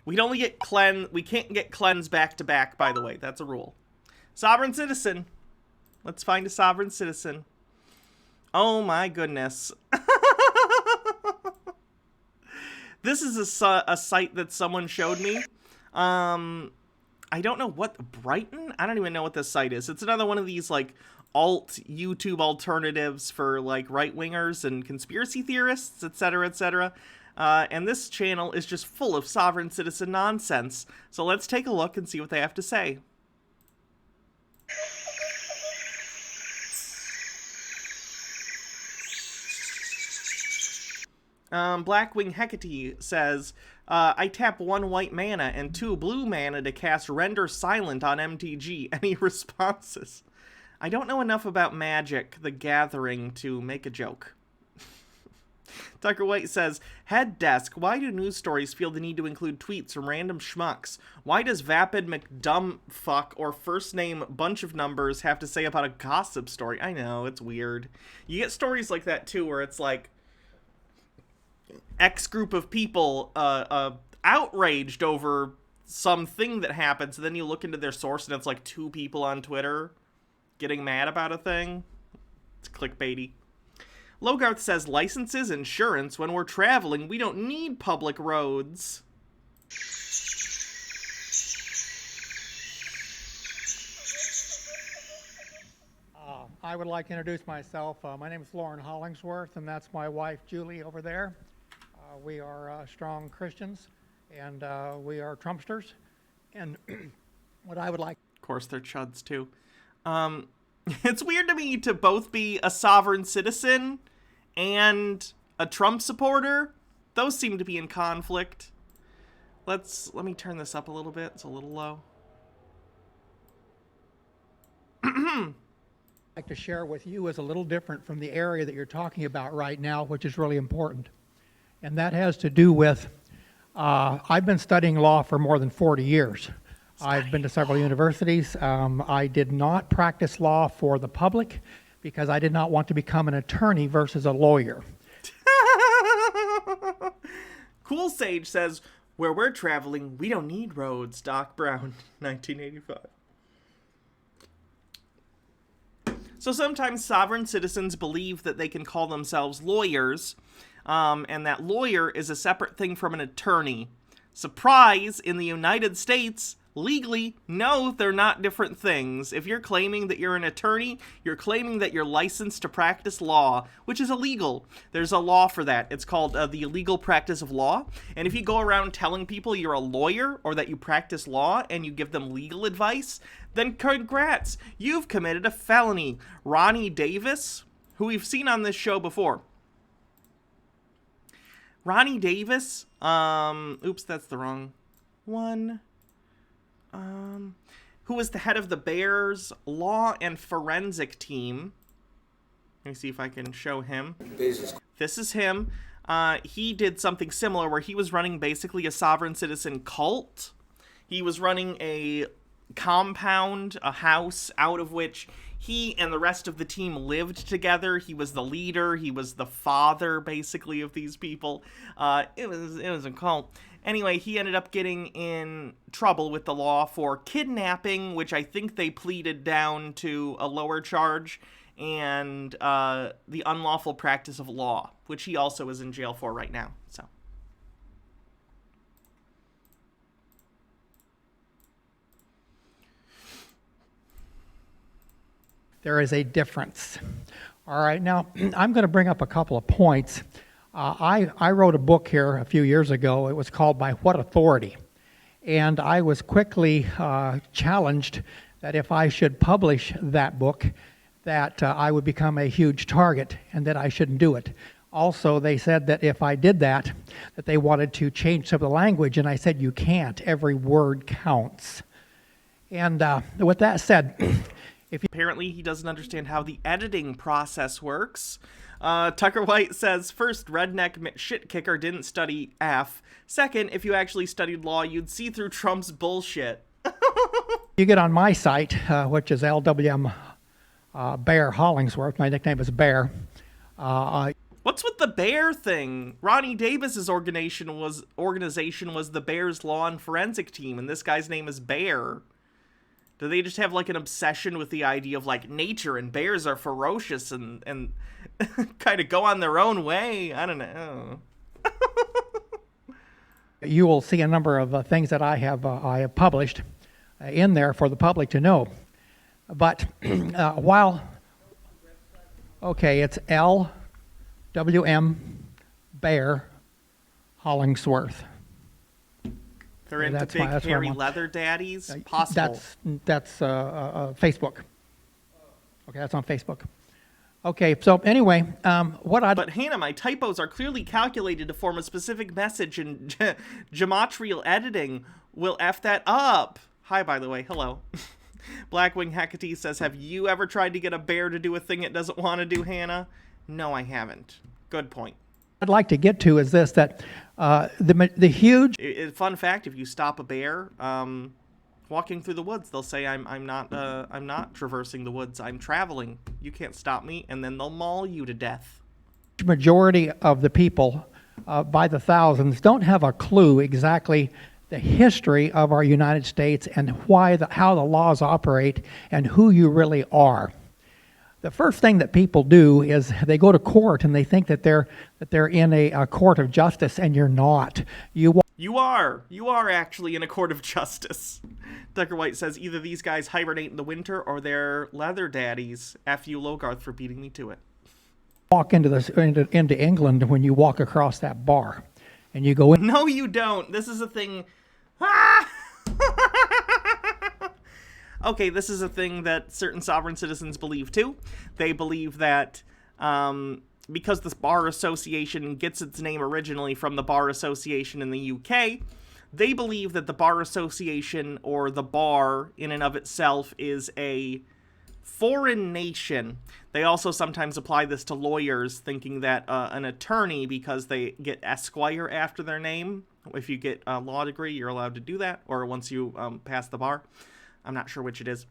We can't get cleanse back to back, by the way. That's a rule. Sovereign citizen. Let's find a sovereign citizen. Oh my goodness. This is a site that someone showed me. I don't know what, Brighton? I don't even know what this site is. It's another one of these, like, YouTube alternatives for, like, right-wingers and conspiracy theorists, etc., etc. And this channel is just full of sovereign citizen nonsense. So let's take a look and see what they have to say. Blackwing Hecate says, I tap 1 white mana and 2 blue mana to cast Render Silent on MTG. Any responses? I don't know enough about Magic the Gathering to make a joke. Tucker White says, Head Desk, why do news stories feel the need to include tweets from random schmucks? Why does Vapid McDumbfuck or first name bunch of numbers have to say about a gossip story? I know, it's weird. You get stories like that too, where it's like, X group of people outraged over something that happens, and then you look into their source and it's like 2 people on Twitter getting mad about a thing. It's clickbaity. Logarth says, licenses, insurance, when we're traveling, we don't need public roads. I would like to introduce myself. My name is Lauren Hollingsworth, and that's my wife, Julie, over there. We are strong Christians, and we are Trumpsters. And what I would like... Of course, they're chuds, too. It's weird to me to both be a sovereign citizen and a Trump supporter. Those seem to be in conflict. Let me turn this up a little bit. It's a little low. Like to share with you is a little different from the area that you're talking about right now, which is really important. And that has to do with, I've been studying law for more than 40 years. I've been to several universities. I did not practice law for the public because I did not want to become an attorney versus a lawyer. Cool Sage says, where we're traveling, we don't need roads, Doc Brown, 1985. So sometimes sovereign citizens believe that they can call themselves lawyers, and that lawyer is a separate thing from an attorney. Surprise, in the United States, legally, no, they're not different things. If you're claiming that you're an attorney, you're claiming that you're licensed to practice law, which is illegal. There's a law for that. It's called the illegal practice of law. And if you go around telling people you're a lawyer or that you practice law and you give them legal advice, then congrats, you've committed a felony. Ronnie Davis, who we've seen on this show before. Ronnie Davis, oops, that's the wrong one. Who was the head of the Bears law and forensic team. Let me see if I can show him. This is him. He did something similar where he was running basically a sovereign citizen cult. He was running a compound, a house, out of which he and the rest of the team lived together. He was the leader. He was the father, basically, of these people. It was a cult. Anyway, he ended up getting in trouble with the law for kidnapping, which I think they pleaded down to a lower charge, and the unlawful practice of law, which he also is in jail for right now. So. There is a difference. All right, now I'm going to bring up a couple of points. I wrote a book here a few years ago. It was called By What Authority? And I was quickly challenged that if I should publish that book, that I would become a huge target and that I shouldn't do it. Also, they said that if I did that, that they wanted to change some of the language, and I said, you can't. Every word counts. And with that said, apparently he doesn't understand how the editing process works. Tucker White says, first, redneck shit kicker didn't study F. Second, if you actually studied law, you'd see through Trump's bullshit. You get on my site, which is LWM Bear Hollingsworth. My nickname is Bear. What's with the bear thing? Ronnie Davis's organization was the Bears Law and Forensic Team, and this guy's name is Bear. Do they just have like an obsession with the idea of like nature and bears are ferocious and kind of go on their own way? I don't know. You will see a number of things that I have published in there for the public to know. But it's LWM Bear Hollingsworth. They're into big hairy leather daddies? Possible. That's Facebook. Okay, that's on Facebook. Okay, so anyway, But Hannah, my typos are clearly calculated to form a specific message, and gematria editing will F that up. Hi, by the way. Hello. Blackwing Hecate says, have you ever tried to get a bear to do a thing it doesn't want to do, Hannah? No, I haven't. Good point. I'd like to get to is this, that the huge... Fun fact, if you stop a bear walking through the woods, they'll say, I'm not traversing the woods, I'm traveling. You can't stop me, and then they'll maul you to death. Majority of the people, by the thousands, don't have a clue exactly the history of our United States and how the laws operate and who you really are. The first thing that people do is they go to court and they think that they're in a court of justice, and you're not. You are actually in a court of justice. Tucker White says either these guys hibernate in the winter or they're leather daddies. F you, Logarth, for beating me to it. Walk into England when you walk across that bar, and you go in. No, you don't. This is a thing. Okay, this is a thing that certain sovereign citizens believe too. They believe that because this bar association gets its name originally from the bar association in the UK, they believe that the bar association or the bar in and of itself is a foreign nation. They also sometimes apply this to lawyers, thinking that an attorney, because they get Esquire after their name, if you get a law degree, you're allowed to do that, or once you pass the bar. I'm not sure which it is.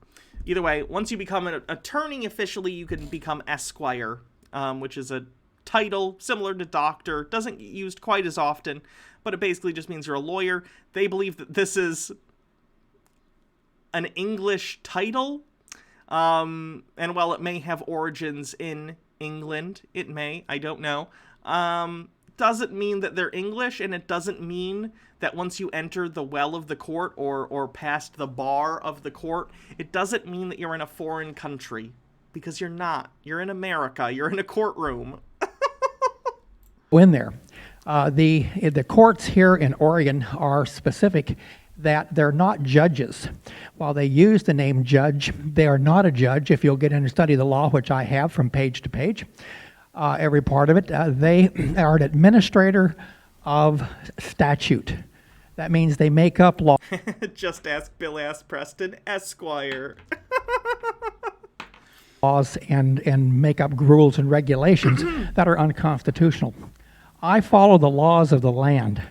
Either way, once you become an attorney officially, you can become Esquire, which is a title similar to doctor. Doesn't get used quite as often, but it basically just means you're a lawyer. They believe that this is an English title, and while it may have origins in England, I don't know, doesn't mean that they're English, and it doesn't mean that once you enter the well of the court or past the bar of the court, it doesn't mean that you're in a foreign country, because you're not. You're in America. You're in a courtroom. In there. The courts here in Oregon are specific that they're not judges. While they use the name judge, they are not a judge. If you'll get in and study the law, which I have from page to page, every part of it, they are an administrator of statute. That means they make up law. Just ask Bill Ass Preston, Esquire. Laws and make up rules and regulations that are unconstitutional. I follow the laws of the land.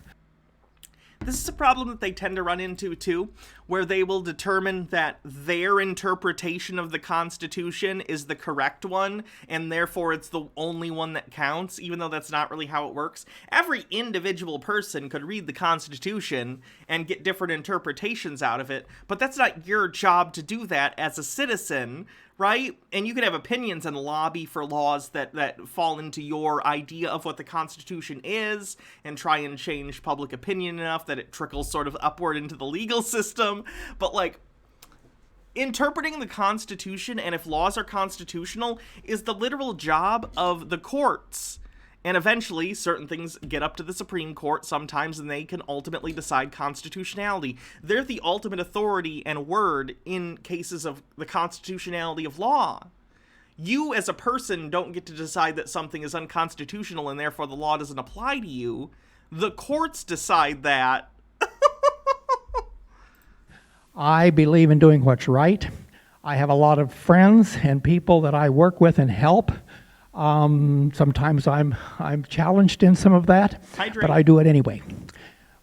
This is a problem that they tend to run into, too, where they will determine that their interpretation of the Constitution is the correct one, and therefore it's the only one that counts, even though that's not really how it works. Every individual person could read the Constitution and get different interpretations out of it, but that's not your job to do that as a citizen, right? And you can have opinions and lobby for laws that fall into your idea of what the Constitution is and try and change public opinion enough that it trickles sort of upward into the legal system. But, like, interpreting the Constitution and if laws are constitutional is the literal job of the courts. And eventually, certain things get up to the Supreme Court sometimes, and they can ultimately decide constitutionality. They're the ultimate authority and word in cases of the constitutionality of law. You, as a person, don't get to decide that something is unconstitutional and therefore the law doesn't apply to you. The courts decide that. I believe in doing what's right. I have a lot of friends and people that I work with and help. Sometimes I'm challenged in some of that, but I do it anyway.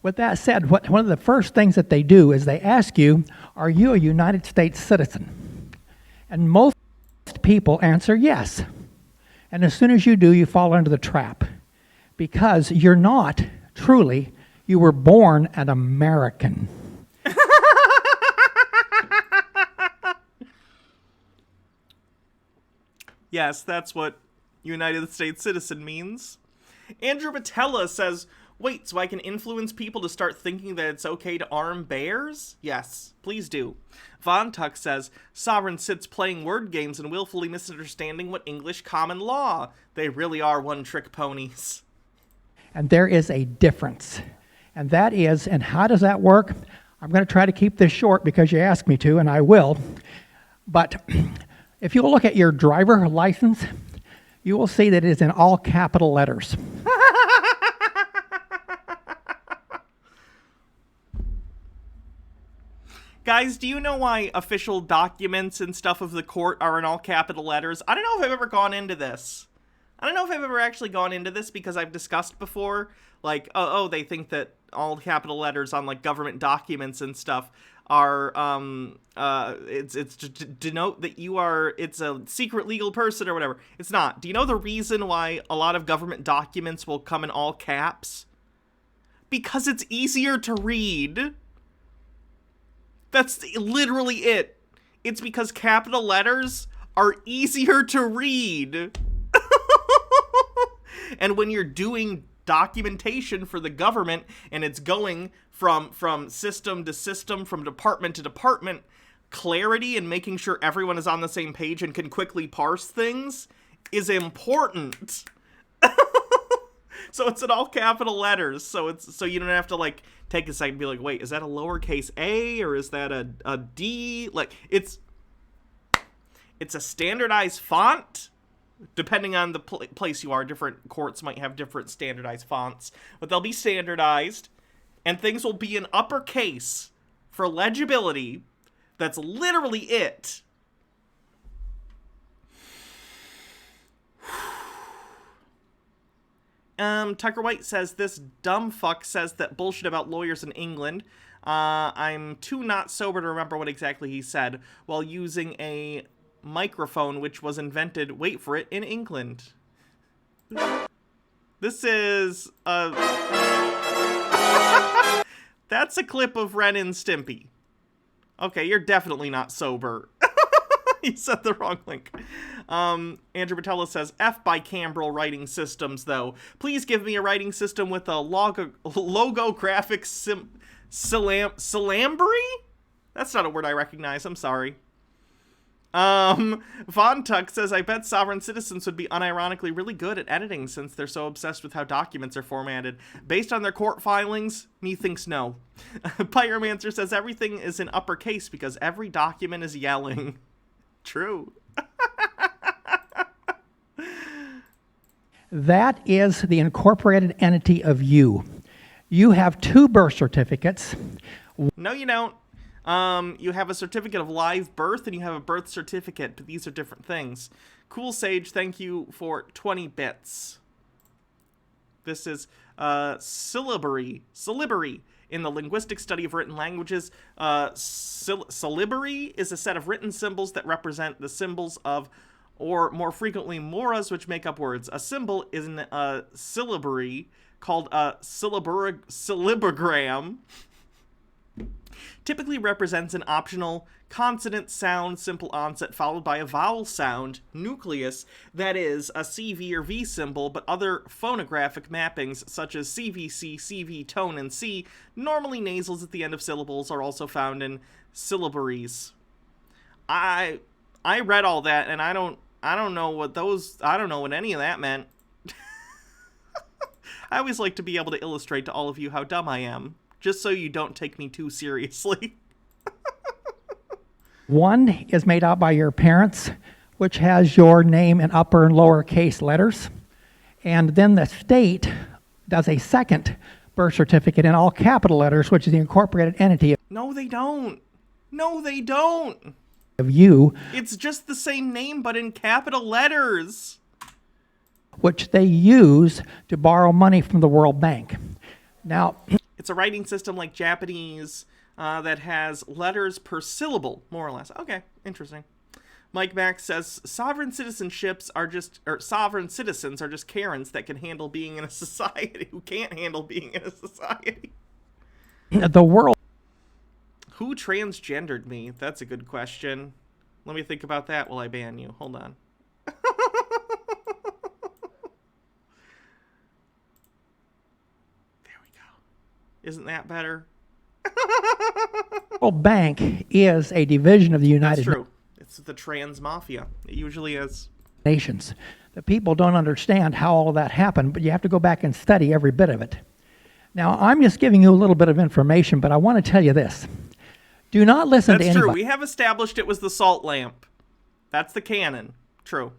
With that said, one of the first things that they do is they ask you, are you a United States citizen? And most people answer yes. And as soon as you do, you fall into the trap. Because you're not, truly, you were born an American. Yes, that's what United States citizen means. Andrew Patella says, wait, so I can influence people to start thinking that it's okay to arm bears? Yes, please do. Von Tuck says, sov-cits playing word games and willfully misunderstanding what English common law. They really are one-trick ponies. And there is a difference. And that is, and how does that work? I'm going to try to keep this short because you asked me to, and I will. But if you look at your driver license, you will see that it is in all capital letters. Guys, do you know why official documents and stuff of the court are in all capital letters? I don't know if I've ever gone into this. I don't know if I've ever actually gone into this because I've discussed before, like, they think that all capital letters on, like, government documents and stuff are, it's to denote that it's a secret legal person or whatever. It's not. Do you know the reason why a lot of government documents will come in all caps? Because it's easier to read. That's literally it. It's because capital letters are easier to read. And when you're doing documentation for the government and it's going from system to system, from department to department, clarity and making sure everyone is on the same page and can quickly parse things is important. So it's in all capital letters. So you don't have to, like, take a second and be like, wait, is that a lowercase a or is that a D? Like, it's a standardized font. Depending on the place you are, different courts might have different standardized fonts, but they'll be standardized, and things will be in uppercase for legibility. That's literally it. Tucker White says, this dumb fuck says that bullshit about lawyers in England. I'm too not sober to remember what exactly he said, while using a microphone which was invented, wait for it, in England. This is that's a clip of Ren and Stimpy. Okay, you're definitely not sober. You said the wrong link. Andrew Patella says, F by Cambrel writing systems, though. Please give me a writing system with a logographic salambry? That's not a word I recognize, I'm sorry. Von Tuck says, I bet sovereign citizens would be unironically really good at editing since they're so obsessed with how documents are formatted. Based on their court filings, methinks no. Pyromancer says, everything is in uppercase because every document is yelling. True. That is the incorporated entity of you. You have 2 birth certificates. No, you don't. You have a certificate of live birth and you have a birth certificate, but these are different things. Cool Sage, thank you for 20 bits. This is syllabary. In the linguistic study of written languages, syllabary is a set of written symbols that represent the symbols of, or more frequently, moras, which make up words. A symbol is a syllabary called a syllabogram. Typically represents an optional consonant sound simple onset followed by a vowel sound nucleus that is a CV or V symbol, but other phonographic mappings such as CVC, CV tone, and C, normally nasals at the end of syllables, are also found in syllabaries. I read all that and I don't know what any of that meant. I always like to be able to illustrate to all of you how dumb I am, just so you don't take me too seriously. One is made out by your parents, which has your name in upper and lower case letters. And then the state does a second birth certificate in all capital letters, which is the incorporated entity No, they don't. No, they don't. of you. It's just the same name, but in capital letters. Which they use to borrow money from the World Bank. Now, it's a writing system like Japanese that has letters per syllable, more or less. Okay, interesting. Mike Max says sovereign citizens are just Karens that can handle being in a society who can't handle being in a society. The world. Who transgendered me? That's a good question. Let me think about that while I ban you. Hold on. There we go. Isn't that better? World Bank is a division of the United That's true. It's the trans mafia. It usually is. Nations. The people don't understand how all of that happened, but you have to go back and study every bit of it. Now, I'm just giving you a little bit of information, but I want to tell you this. Do not listen to anybody. That's true. We have established it was the salt lamp. That's the canon. True.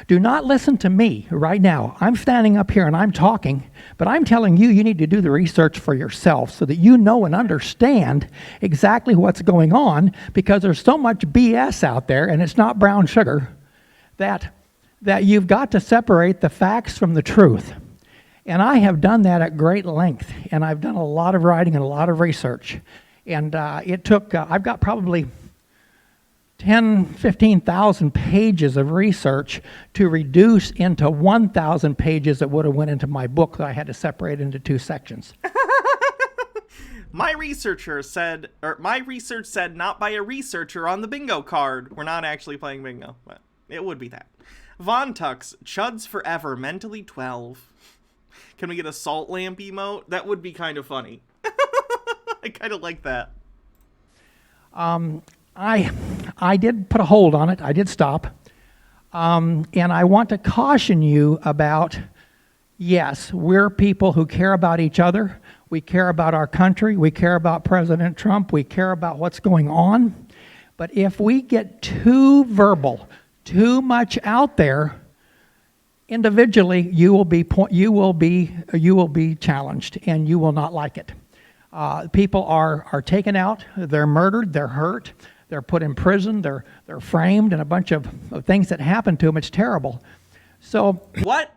Do not listen to me right now. I'm standing up here and I'm talking, but I'm telling you, you need to do the research for yourself so that you know and understand exactly what's going on, because there's so much BS out there, and it's not brown sugar, that you've got to separate the facts from the truth. And I have done that at great length, and I've done a lot of writing and a lot of research. And it took, I've got probably 15,000 pages of research to reduce into 1,000 pages that would have went into my book that I had to separate into 2 sections. My research said not by a researcher on the bingo card. We're not actually playing bingo, but it would be that. Von Tux, Chuds Forever, mentally 12. Can we get a salt lamp emote? That would be kind of funny. I kind of like that. I did put a hold on it. I did stop. And I want to caution you about, yes, we're people who care about each other. We care about our country. We care about President Trump. We care about what's going on. But if we get too verbal, too much out there, individually, you will be challenged, and you will not like it. People are taken out. They're murdered. They're hurt. They're put in prison. They're framed, and a bunch of things that happen to them. It's terrible. So what?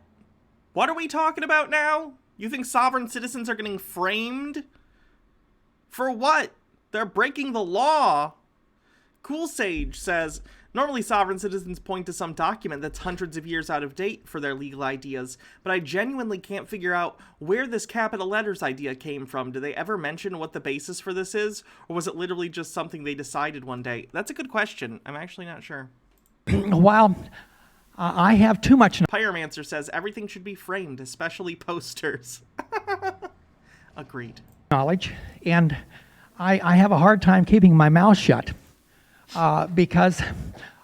What are we talking about now? You think sovereign citizens are getting framed? For what? They're breaking the law. Cool Sage says, normally sovereign citizens point to some document that's hundreds of years out of date for their legal ideas, but I genuinely can't figure out where this capital letters idea came from. Do they ever mention what the basis for this is, or was it literally just something they decided one day? That's a good question. I'm actually not sure. While I have too much... Pyromancer says everything should be framed, especially posters. Agreed. Knowledge, and I have a hard time keeping my mouth shut because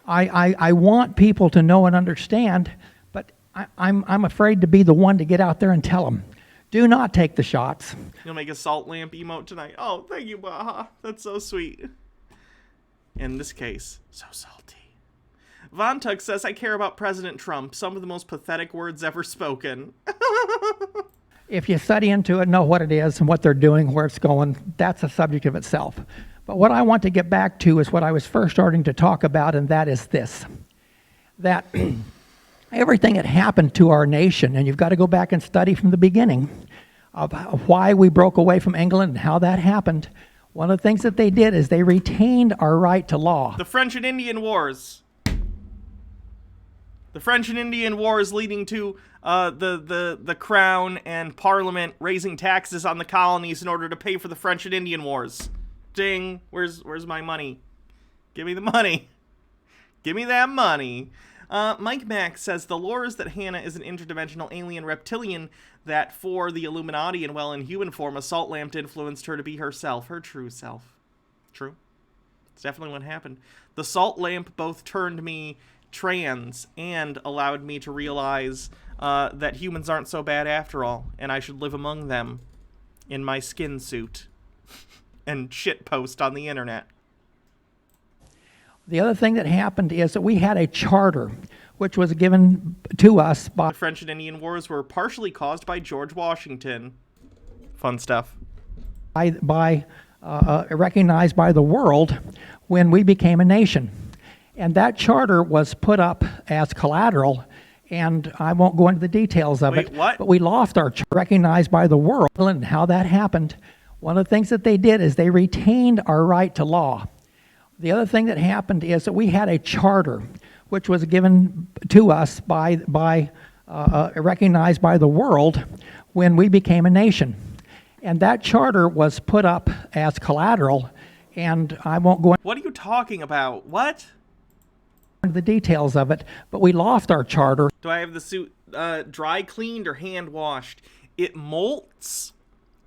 I want people to know and understand, but I'm afraid to be the one to get out there and tell them, do not take the shots. You'll make a salt lamp emote tonight. Oh, thank you, Baha. That's so sweet. In this case, so salty. Von Tug says, I care about President Trump. Some of the most pathetic words ever spoken. If you study into it, know what it is and what they're doing, where it's going, that's a subject of itself. But what I want to get back to is what I was first starting to talk about, and that is this. That everything that happened to our nation, and you've got to go back and study from the beginning of why we broke away from England and how that happened. One of the things that they did is they retained our right to law. The French and Indian Wars. The French and Indian Wars leading to the Crown and Parliament raising taxes on the colonies in order to pay for the French and Indian Wars. Ding. Where's my money? Give me the money. Give me that money. Mike Max says, the lore is that Hannah is an interdimensional alien reptilian that for the Illuminati and well in human form, a salt lamp influenced her to be herself, her true self. True. It's definitely what happened. The salt lamp both turned me trans and allowed me to realize that humans aren't so bad after all, and I should live among them in my skin suit and shitpost on the internet. The other thing that happened is that we had a charter which was given to us by... The French and Indian Wars were partially caused by George Washington. Fun stuff. Recognized by the world when we became a nation. And that charter was put up as collateral, and I won't go into the details of it. What? But we lost our charter recognized by the world, and how that happened. One of the things that they did is they retained our right to law. The other thing that happened is that we had a charter, which was given to us recognized by the world when we became a nation. And that charter was put up as collateral, and I won't go What are you talking about? What? into the details of it, but we lost our charter. Do I have the suit dry cleaned or hand washed? It molts.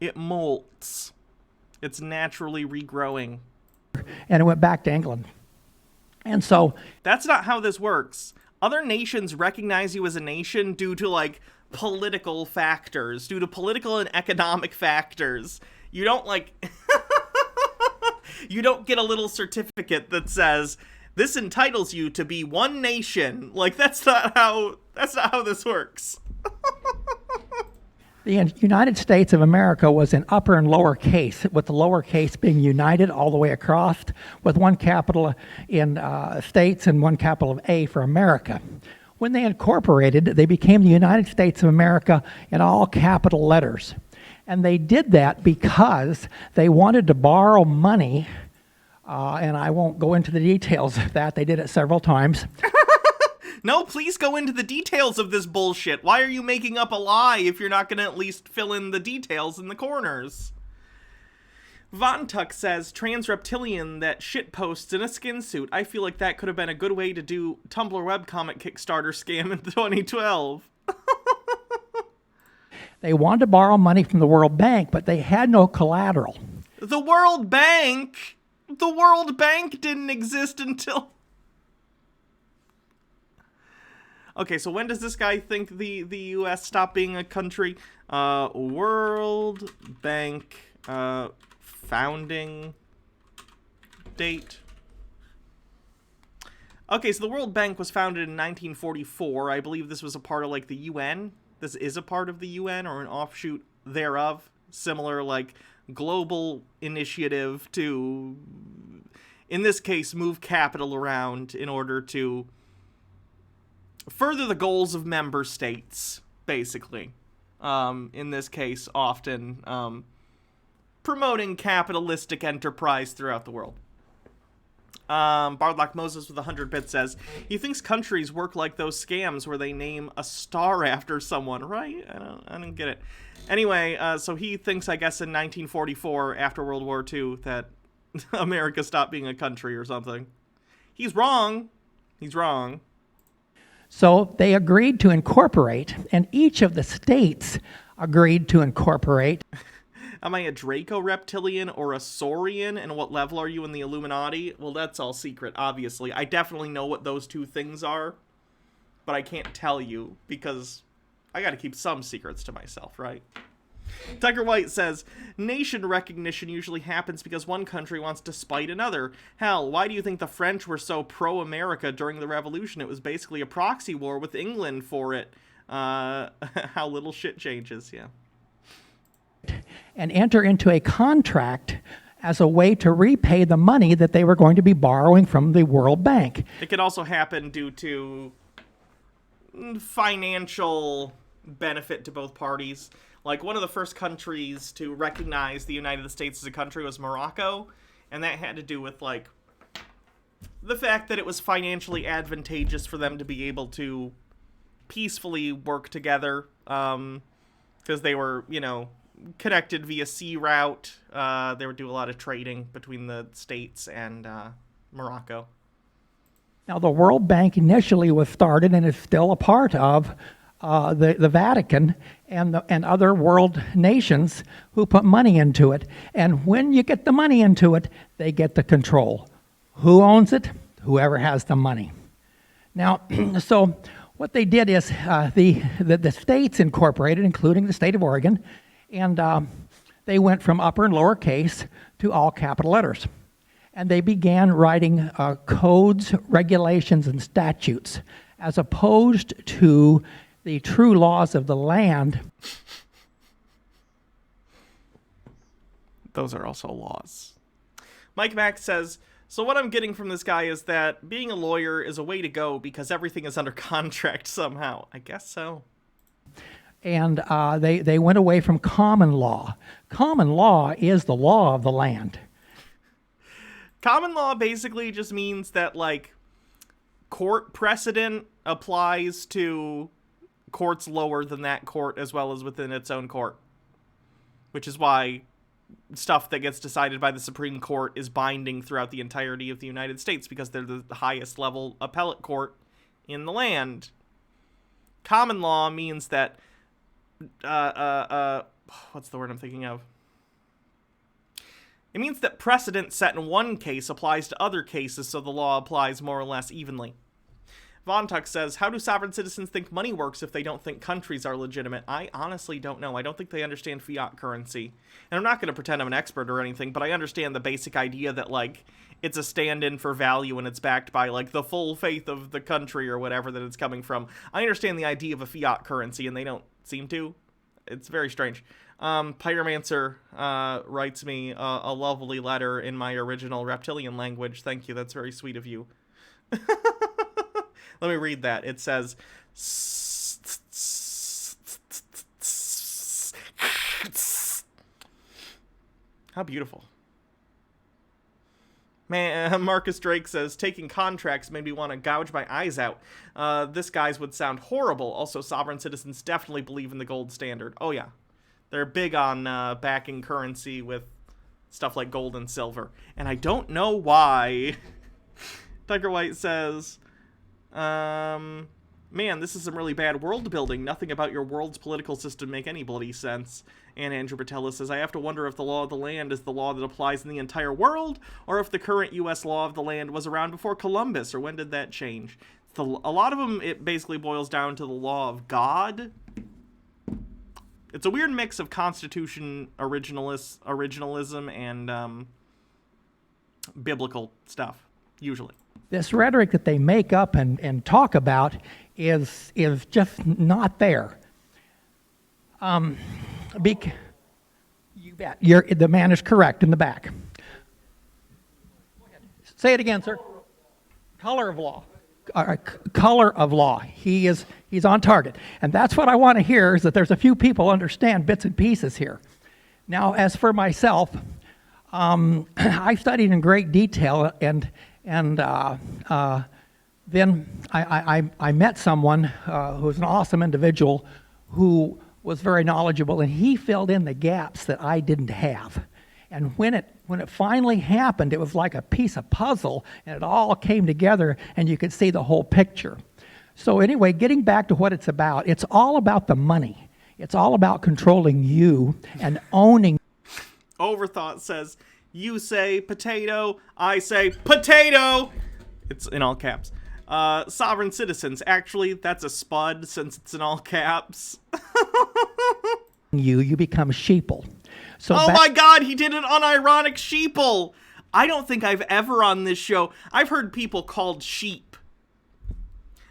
It molts. It's naturally regrowing. And it went back to England. And so that's not how this works. Other nations recognize you as a nation due to, like, political factors, due to political and economic factors. You don't, like, you don't get a little certificate that says, this entitles you to be one nation. Like, that's not how this works. the United States of America was in upper and lower case, with the lower case being united all the way across, with one capital in states and one capital of A for America. When they incorporated, they became the United States of America in all capital letters. And they did that because they wanted to borrow money, and I won't go into the details of that. They did it several times. No, please go into the details of this bullshit. Why are you making up a lie if you're not going to at least fill in the details in the corners? Vontuck says, trans reptilian that shit posts in a skin suit. I feel like that could have been a good way to do Tumblr webcomic Kickstarter scam in 2012. They wanted to borrow money from the World Bank, but they had no collateral. The World Bank? The World Bank didn't exist until... Okay, so when does this guy think the U.S. stopped being a country? World Bank founding date. Okay, so the World Bank was founded in 1944. I believe this was a part of, like, the UN. This is a part of the UN or an offshoot thereof. Similar, like, global initiative to, in this case, move capital around in order to further the goals of member states, basically. In this case, often promoting capitalistic enterprise throughout the world. Bardlock Moses with 100 bits says, he thinks countries work like those scams where they name a star after someone, right? I don't get it. Anyway, so he thinks, I guess, in 1944, after World War II, that America stopped being a country or something. He's wrong. He's wrong. So they agreed to incorporate, and each of the states agreed to incorporate. Am I a Draco Reptilian or a Saurian? And what level are you in the Illuminati? Well, that's all secret, obviously. I definitely know what those two things are, but I can't tell you because I gotta keep some secrets to myself, right? Tucker White says, nation recognition usually happens because one country wants to spite another. Hell, why do you think the French were so pro-America during the Revolution? It was basically a proxy war with England for it. How little shit changes, yeah. And enter into a contract as a way to repay the money that they were going to be borrowing from the World Bank. It could also happen due to financial benefit to both parties. Like, one of the first countries to recognize the United States as a country was Morocco, and that had to do with, like, the fact that it was financially advantageous for them to be able to peacefully work together, because they were, you know, connected via sea route. They would do a lot of trading between the States and Morocco. Now, the World Bank initially was started and is still a part of the Vatican and other world nations who put money into it. And when you get the money into it, they get the control. Who owns it? Whoever has the money. Now, so what they did is the states incorporated, including the state of Oregon, and they went from upper and lower case to all capital letters. And they began writing codes, regulations, and statutes, as opposed to the true laws of the land. Those are also laws. Mike Mack says, so what I'm getting from this guy is that being a lawyer is a way to go because everything is under contract somehow. I guess so. And they went away from common law. Common law is the law of the land. Common law basically just means that, like, court precedent applies to courts lower than that court as well as within its own court. Which is why stuff that gets decided by the Supreme Court is binding throughout the entirety of the United States, because they're the highest level appellate court in the land. Common law means that, what's the word I'm thinking of? It means that precedent set in one case applies to other cases, so the law applies more or less evenly. Vontuck says, how do sovereign citizens think money works if they don't think countries are legitimate? I honestly don't know. I don't think they understand fiat currency. And I'm not going to pretend I'm an expert or anything, but I understand the basic idea that, like, it's a stand-in for value and it's backed by, like, the full faith of the country or whatever that it's coming from. I understand the idea of a fiat currency, and they don't seem to. It's very strange. Pyromancer writes me a lovely letter in my original reptilian language. Thank you. That's very sweet of you. Let me read that. It says, how beautiful. Man, Marcus Drake says, taking contracts made me want to gouge my eyes out. This guy's would sound horrible. Also, sovereign citizens definitely believe in the gold standard. Oh, yeah. They're big on backing currency with stuff like gold and silver. And I don't know why. Tiger White says, man, this is some really bad world building. Nothing about your world's political system make any bloody sense. And Andrew Patella says, I have to wonder if the law of the land is the law that applies in the entire world, or if the current U.S. law of the land was around before Columbus, or when did that change? A lot of them, it basically boils down to the law of God. It's a weird mix of Constitution originalism and biblical stuff, usually. This rhetoric that they make up and talk about is just not there. You bet. The man is correct in the back. Say it again, sir. Color of law. Color of law. He's on target. And that's what I want to hear, is that there's a few people understand bits and pieces here. Now, as for myself, I studied in great detail, and then I met someone who was an awesome individual who was very knowledgeable, and he filled in the gaps that I didn't have. And when it finally happened, it was like a piece of puzzle, and it all came together, and you could see the whole picture. So anyway, getting back to what it's all about the money. It's all about controlling you and owning. Overthought says, you say potato, I say potato. It's in all caps. Sovereign citizens. Actually, that's a spud since it's in all caps. You become sheeple. So oh my God, he did an unironic sheeple. I don't think I've ever on this show, I've heard people called sheep,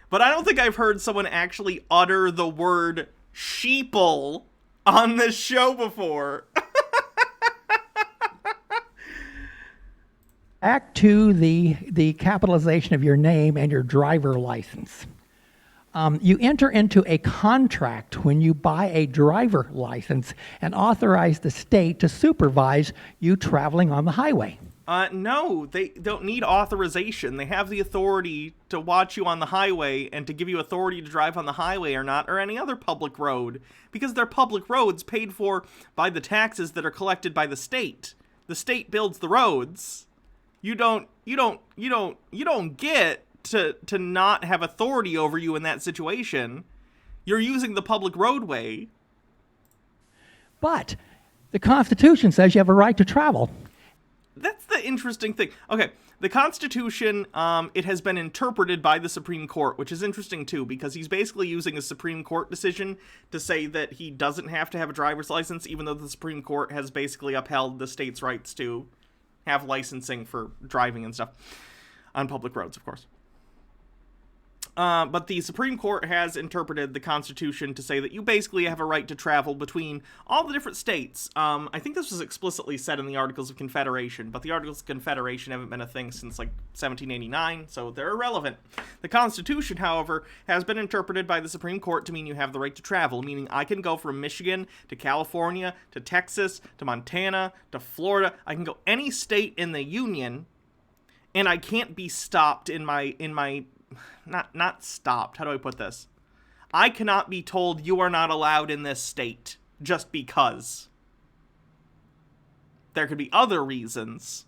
but I don't think I've heard someone actually utter the word sheeple on this show before. Back to the capitalization of your name and your driver license. You enter into a contract when you buy a driver license and authorize the state to supervise you traveling on the highway. No, they don't need authorization. They have the authority to watch you on the highway and to give you authority to drive on the highway or not, or any other public road, because they're public roads paid for by the taxes that are collected by the state. The state builds the roads. You don't get to not have authority over you in that situation. You're using the public roadway. But the Constitution says you have a right to travel. That's the interesting thing. Okay, the Constitution, it has been interpreted by the Supreme Court, which is interesting too, because he's basically using a Supreme Court decision to say that he doesn't have to have a driver's license, even though the Supreme Court has basically upheld the state's rights to have licensing for driving and stuff on public roads, of course. But the Supreme Court has interpreted the Constitution to say that you basically have a right to travel between all the different states. I think this was explicitly said in the Articles of Confederation, but the Articles of Confederation haven't been a thing since, like, 1789, so they're irrelevant. The Constitution, however, has been interpreted by the Supreme Court to mean you have the right to travel, meaning I can go from Michigan to California to Texas to Montana to Florida. I can go any state in the Union and I can't be stopped in my not stopped. How do I put this? I cannot be told you are not allowed in this state just because. There could be other reasons.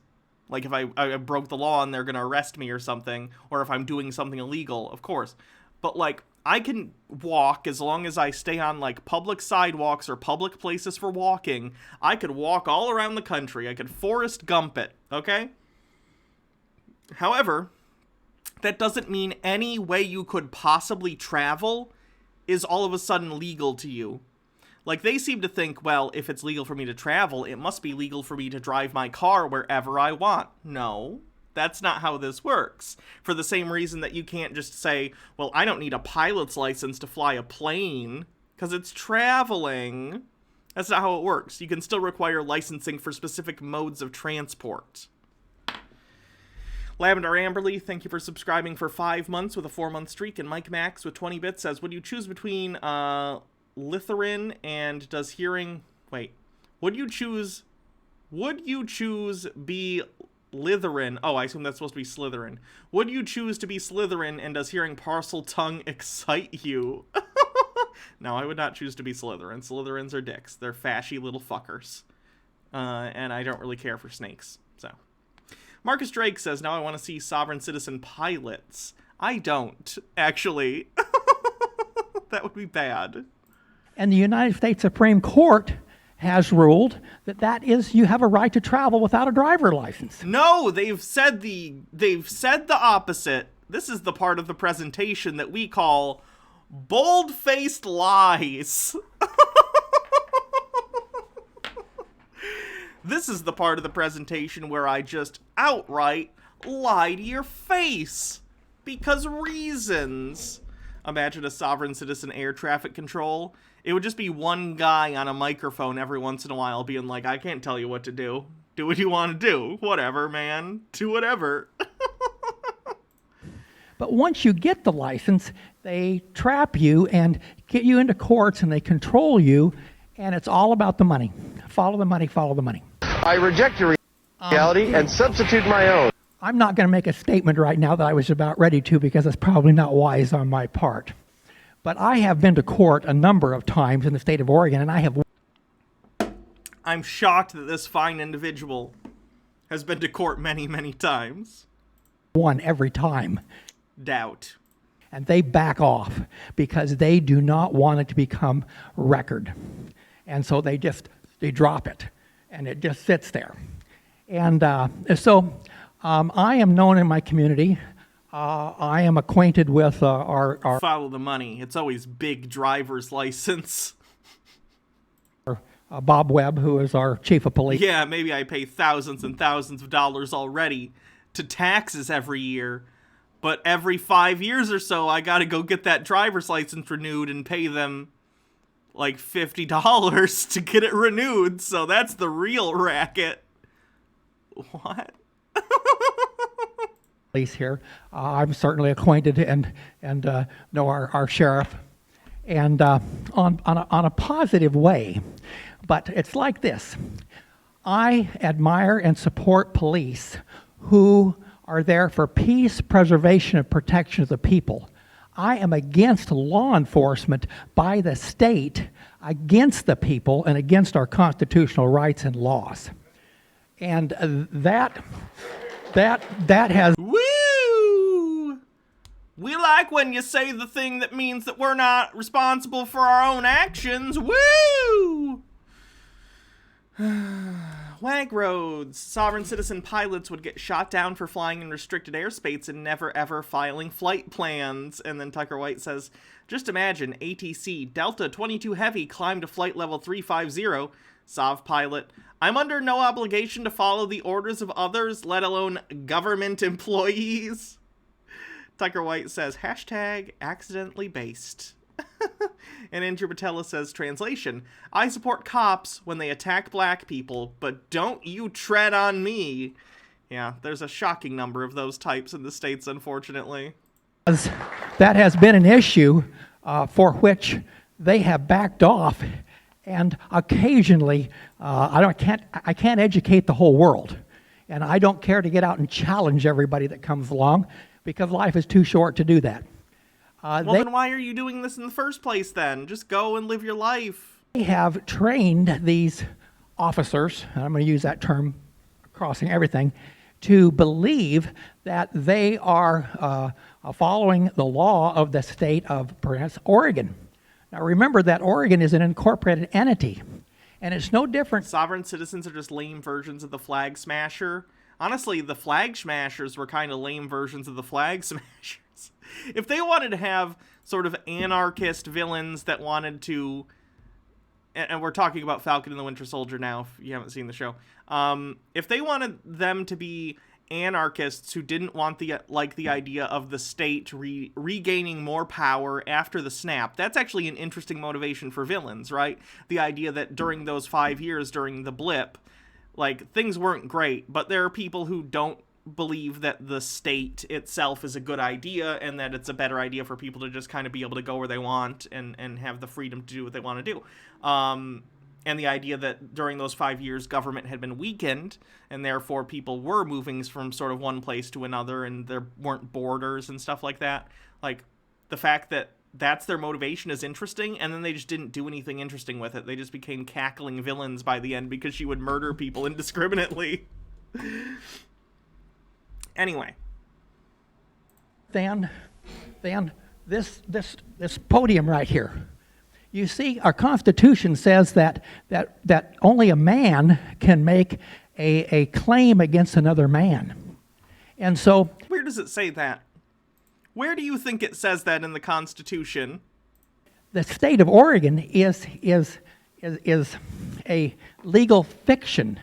Like if I broke the law and they're going to arrest me or something, or if I'm doing something illegal, of course. But like, I can walk as long as I stay on like public sidewalks or public places for walking. I could walk all around the country. I could Forrest Gump it, okay? However, that doesn't mean any way you could possibly travel is all of a sudden legal to you. Like, they seem to think, well, if it's legal for me to travel, it must be legal for me to drive my car wherever I want. No, that's not how this works. For the same reason that you can't just say, well, I don't need a pilot's license to fly a plane, because it's traveling. That's not how it works. You can still require licensing for specific modes of transport. Lavender Amberly, thank you for subscribing for 5 months with a 4-month streak. And Mike Max with 20 bits says, would you choose between Lytherin and does hearing... Wait. Would you choose be Lytherin? Oh, I assume that's supposed to be Slytherin. Would you choose to be Slytherin and does hearing parcel tongue excite you? No, I would not choose to be Slytherin. Slytherins are dicks. They're fashy little fuckers. And I don't really care for snakes, so... Marcus Drake says, now I want to see sovereign citizen pilots. I don't, actually. That would be bad. And the United States Supreme Court has ruled that you have a right to travel without a driver license. No, they've said the opposite. This is the part of the presentation that we call bold-faced lies. This is the part of the presentation where I just outright lie to your face. Because reasons. Imagine a sovereign citizen air traffic control. It would just be one guy on a microphone every once in a while being like, I can't tell you what to do. Do what you want to do. Whatever, man. Do whatever. But once you get the license, they trap you and get you into courts and they control you. And it's all about the money. Follow the money, follow the money. I reject your reality and substitute my own. I'm not going to make a statement right now that I was about ready to because it's probably not wise on my part. But I have been to court a number of times in the state of Oregon, and I have... I'm shocked that this fine individual has been to court many, many times. Won every time. Doubt. And they back off because they do not want it to become record. And so they drop it, and it just sits there. And so I am known in my community. I am acquainted with our... Follow the money. It's always big driver's license. Bob Webb, who is our chief of police. Yeah, maybe I pay thousands and thousands of dollars already to taxes every year. But every 5 years or so, I gotta go get that driver's license renewed and pay them like $50 to get it renewed. So that's the real racket. What? Police here. I'm certainly acquainted and know our sheriff, and on a positive way. But it's like this. I admire and support police who are there for peace, preservation, and protection of the people. I am against law enforcement by the state, against the people, and against our constitutional rights and laws. And that has... Woo! We like when you say the thing that means that we're not responsible for our own actions. Woo! Wank roads. Sovereign citizen pilots would get shot down for flying in restricted airspace and never ever filing flight plans. And then Tucker White says, just imagine ATC Delta 22 Heavy climbed to flight level 350. Sov pilot, I'm under no obligation to follow the orders of others, let alone government employees. Tucker White says, hashtag accidentally based. And Andrew Patella says, translation, I support cops when they attack black people, but don't you tread on me. Yeah, there's a shocking number of those types in the States, unfortunately. That has been an issue for which they have backed off, and occasionally, I can't educate the whole world. And I don't care to get out and challenge everybody that comes along because life is too short to do that. Well, then why are you doing this in the first place then? Just go and live your life. They have trained these officers, and I'm going to use that term crossing everything, to believe that they are following the law of the state of, perhaps, Oregon. Now remember that Oregon is an incorporated entity, and it's no different. Sovereign citizens are just lame versions of the Flag Smasher. Honestly, the Flag Smashers were kind of lame versions of the Flag Smashers. If they wanted to have sort of anarchist villains that wanted to, and we're talking about Falcon and the Winter Soldier now, if you haven't seen the show, if they wanted them to be anarchists who didn't want the idea of the state regaining more power after the snap, that's actually an interesting motivation for villains, right? The idea that during those 5 years during the blip, like, things weren't great, but there are people who don't believe that the state itself is a good idea and that it's a better idea for people to just kind of be able to go where they want and have the freedom to do what they want to do. And the idea that during those 5 years, government had been weakened, and therefore people were moving from sort of one place to another, and there weren't borders and stuff like that. Like, the fact that that's their motivation is interesting, and then they just didn't do anything interesting with it. They just became cackling villains by the end because she would murder people indiscriminately. Anyway. Then this podium right here. You see, our Constitution says that only a man can make a claim against another man. And so... Where does it say that? Where do you think it says that in the Constitution? The state of Oregon is a legal fiction.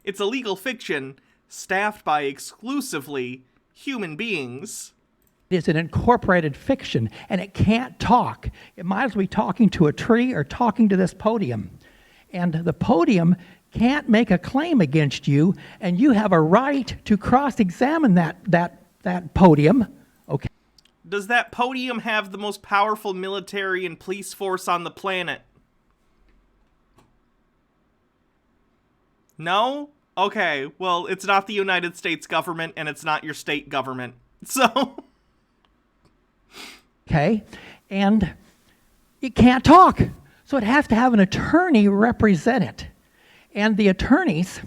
It's a legal fiction staffed by exclusively human beings. It is an incorporated fiction, and it can't talk. It might as well be talking to a tree or talking to this podium. And the podium can't make a claim against you, and you have a right to cross-examine that podium. Okay. Does that podium have the most powerful military and police force on the planet? No? Okay, well, it's not the United States government, and it's not your state government. So... Okay, and it can't talk, so it has to have an attorney represent it. And the attorneys,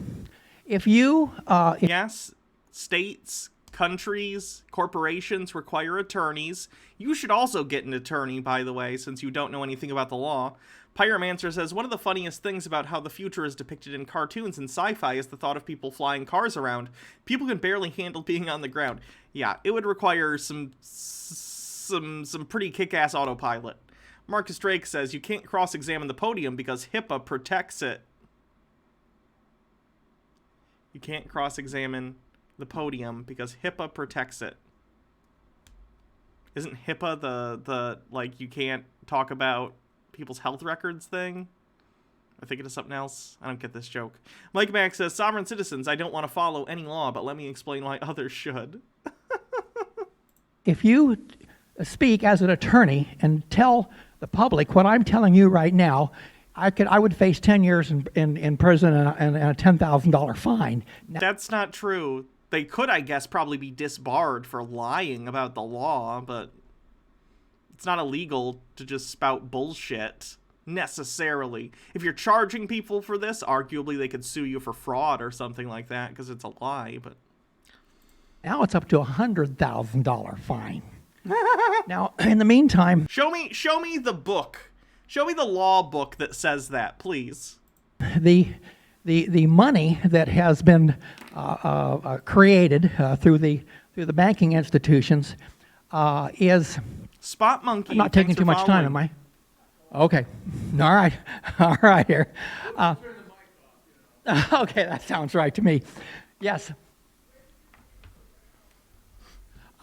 if you... Yes, states, countries, corporations require attorneys. You should also get an attorney, by the way, since you don't know anything about the law. Pyromancer says, one of the funniest things about how the future is depicted in cartoons and sci-fi is the thought of people flying cars around. People can barely handle being on the ground. Yeah, it would require some pretty kick-ass autopilot. Marcus Drake says, you can't cross-examine the podium because HIPAA protects it. You can't cross-examine the podium because HIPAA protects it. Isn't HIPAA the like, you can't talk about people's health records thing? I think it is something else. I don't get this joke. Mike Max says, sovereign citizens, I don't want to follow any law, but let me explain why others should. If you speak as an attorney and tell the public what I'm telling you right now, I would face 10 years in prison and a $10,000 fine. Now, that's not true. They could, I guess, probably be disbarred for lying about the law, but it's not illegal to just spout bullshit, necessarily. If you're charging people for this, arguably they could sue you for fraud or something like that, because it's a lie, but... Now it's up to a $100,000 fine. Now, in the meantime... Show me the book. Show me the law book that says that, please. The money that has been created through the banking institutions is... Spot Monkey. I'm not taking too much time, am I? Okay. All right here. Okay, that sounds right to me. Yes.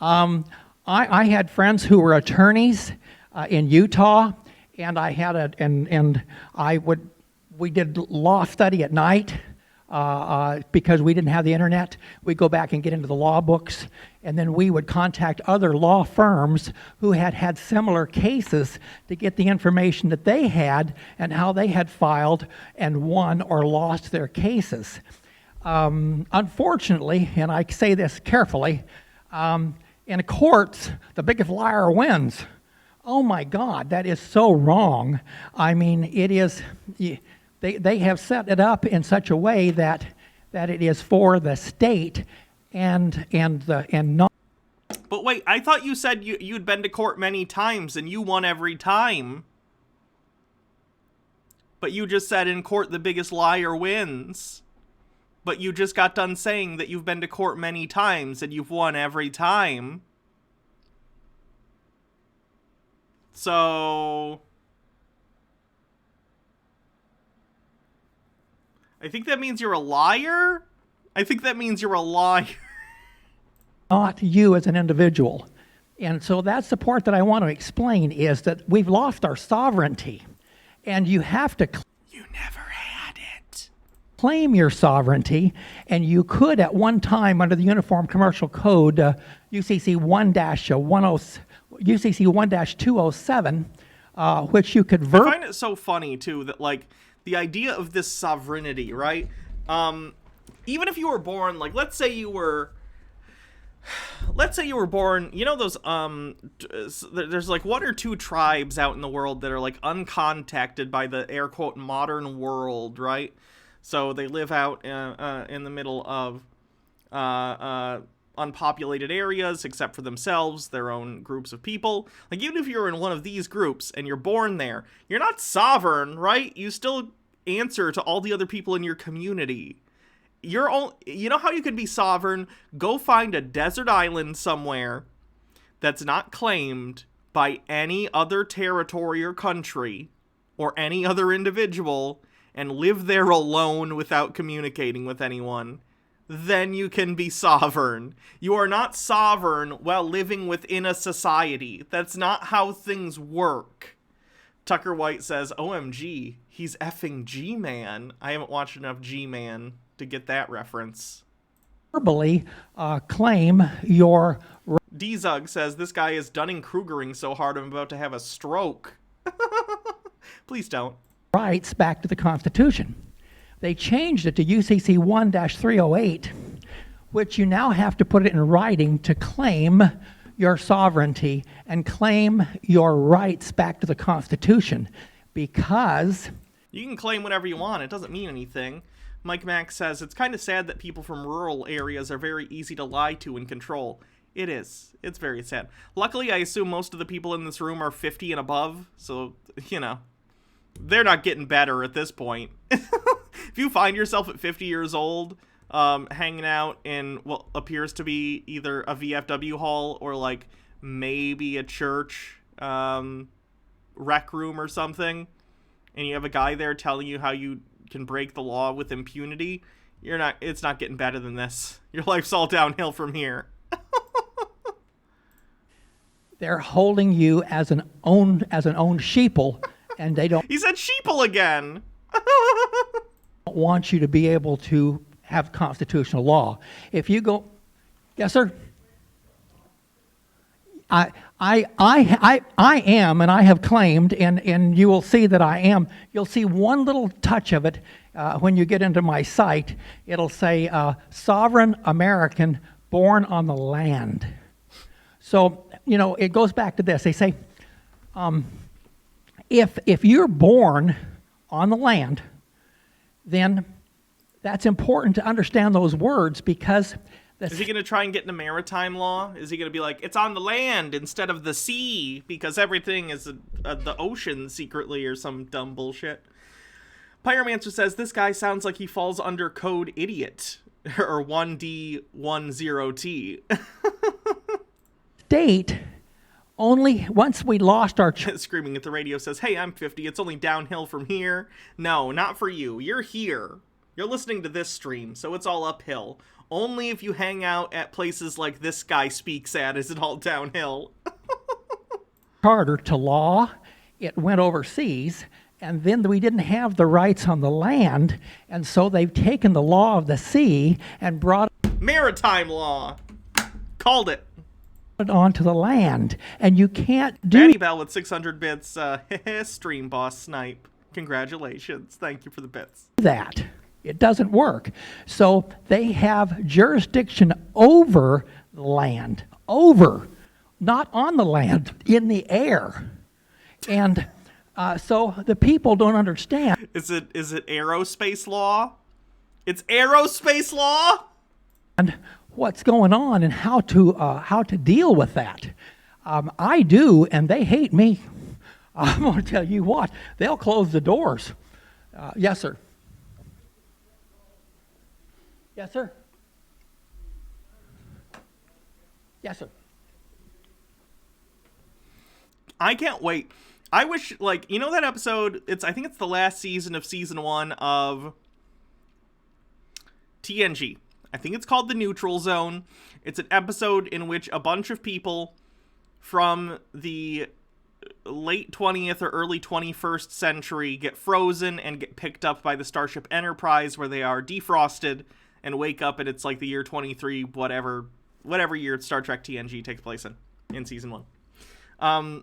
I had friends who were attorneys in Utah, and we did law study at night because we didn't have the internet. We'd go back and get into the law books, and then we would contact other law firms who had similar cases to get the information that they had and how they had filed and won or lost their cases. Unfortunately, and I say this carefully, in courts, the biggest liar wins. Oh my God, that is so wrong. I mean, it is, they have set it up in such a way that it is for the state and not. But wait, I thought you said you'd been to court many times and you won every time. But you just said in court the biggest liar wins. But you just got done saying that you've been to court many times and you've won every time. So I think that means you're a liar? I think that means you're a liar. Not you as an individual. And so that's the part that I want to explain, is that we've lost our sovereignty. And you have to You never had it. claim your sovereignty, and you could at one time under the Uniform Commercial Code, UCC 1-207, which you could I find it so funny too that like the idea of this sovereignty, right? Even if you were born, like let's say you were born, you know those there's like one or two tribes out in the world that are like uncontacted by the air quote modern world, right? So they live out in the middle of unpopulated areas except for themselves, their own groups of people. Like even if you're in one of these groups and you're born there, you're not sovereign, right? You still answer to all the other people in your community. You know how you could be sovereign? Go find a desert island somewhere that's not claimed by any other territory or country or any other individual and live there alone without communicating with anyone. Then you can be sovereign. You are not sovereign while living within a society. That's not how things work. Tucker White says, OMG, he's effing G-Man. I haven't watched enough G-Man to get that reference. verbally claim your D-Zug says, this guy is Dunning-Krugering so hard I'm about to have a stroke. Please don't. rights back to the Constitution. They changed it to UCC 1-308, which you now have to put it in writing to claim your sovereignty and claim your rights back to the Constitution, because you can claim whatever you want. It doesn't mean anything. Mike Max says, it's kind of sad that people from rural areas are very easy to lie to and control. It is. It's very sad. Luckily, I assume most of the people in this room are 50 and above, so, you know, they're not getting better at this point. If you find yourself at 50 years old, hanging out in what appears to be either a VFW hall or, like, maybe a church rec room or something, and you have a guy there telling you how you can break the law with impunity, it's not getting better than this. Your life's all downhill from here. they're holding you as an own sheeple, and they don't He said sheeple again. want you to be able to have constitutional law. If you go, yes, sir. I am, and I have claimed, and you will see that I am. You'll see one little touch of it when you get into my site. It'll say sovereign American born on the land. So, you know, it goes back to this. They say, if you're born on the land, then that's important to understand those words, because is he going to try and get into maritime law? Is he going to be like, it's on the land instead of the sea because everything is the ocean secretly or some dumb bullshit? Pyromancer says, this guy sounds like he falls under code idiot or 1D10T. State only once we lost our Screaming at the radio says, hey, I'm 50. It's only downhill from here. No, not for you. You're here. You're listening to this stream, so it's all uphill. Only if you hang out at places like this guy speaks at is it all downhill. charter to law. It went overseas, and then we didn't have the rights on the land, and so they've taken the law of the sea and brought Maritime law. Called it. it onto the land, and you can't do Danny Bell with 600 bits. Stream boss snipe. Congratulations. Thank you for the bits. that. It doesn't work. So they have jurisdiction over the land, not on the land, in the air. And so the people don't understand. Is it aerospace law? It's aerospace law? And what's going on and how to deal with that. I do, and they hate me. I'm going to tell you what, they'll close the doors. Yes, sir. Yes, sir. Yes, sir. I can't wait. I wish, like, you know that episode, I think it's the last season of season 1 of TNG. I think it's called The Neutral Zone. It's an episode in which a bunch of people from the late 20th or early 21st century get frozen and get picked up by the Starship Enterprise, where they are defrosted and wake up, and it's like the year 23, whatever year Star Trek TNG takes place in season 1.